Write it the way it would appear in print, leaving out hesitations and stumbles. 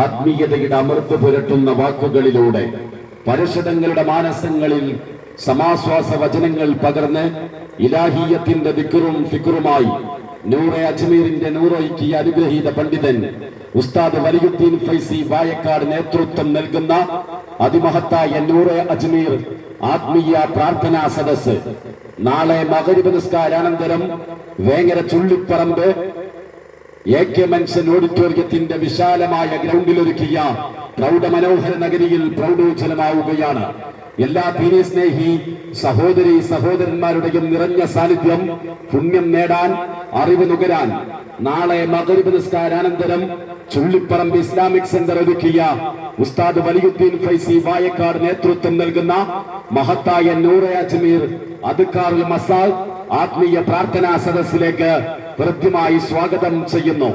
ആത്മീയതയുടെ അമൃത് പുരട്ടുന്ന വാക്കുകളിലൂടെ പരിഷദങ്ങളുടെ മാനസങ്ങളിൽ സമാശ്വാസ വചനങ്ങൾ പകർന്ന് ഇലാഹിയത്തിന്റെ ദിക്റും ഫിക്റുമായി നൂറെ അജ്മീറിന്റെ നൂറോയ്ക്ക് അനുഗ്രഹീത പണ്ഡിതൻ ഉസ്താദ് വലിയുദ്ദീൻ ഫൈസി വായക്കാട് നേതൃത്വം നൽകുന്ന അതിമഹത്തായ നൂറെ അജ്മീർ ആത്മീയ പ്രാർത്ഥനാ സദസ് നാളെ മഗ്‌രിബ് നിസ്കാരാനന്തരം വേങ്ങര ചുള്ളിപ്പറമ്പ് AK മെൻഷൻ ഓഡിറ്റോറിയത്തിന്റെ വിശാലമായ ഗ്രൗണ്ടിലൊരുക്കിയ പ്രൗഢമനോഹര നഗരിയിൽ പ്രൗഢോജ്വലമാവുകയാണ്. എല്ലാ ദീനീ സ്നേഹി സഹോദരി സഹോദരന്മാരുടെയും നിറഞ്ഞ സാന്നിധ്യം പുണ്യം നേടാൻ, അറിവ് നുകരാൻ നാളെ മഗ്‌രിബ് നിസ്കാരാനന്തരം ചുള്ളിപ്പറമ്പ് ഇസ്ലാമിക് സെന്റർ ഒരുക്കിയ ഉസ്താദ് വലിയുദ്ദീൻ ഫൈസി വായക്കാട് നേതൃത്വം നൽകുന്ന മഹത്തായ നൂറെ അജ്മീർ അദ്കാറുൽ മസാ ആത്മീയ പ്രാർത്ഥനാ സദസ്സിലേക്ക് കൃത്യമായി സ്വാഗതം ചെയ്യുന്നു.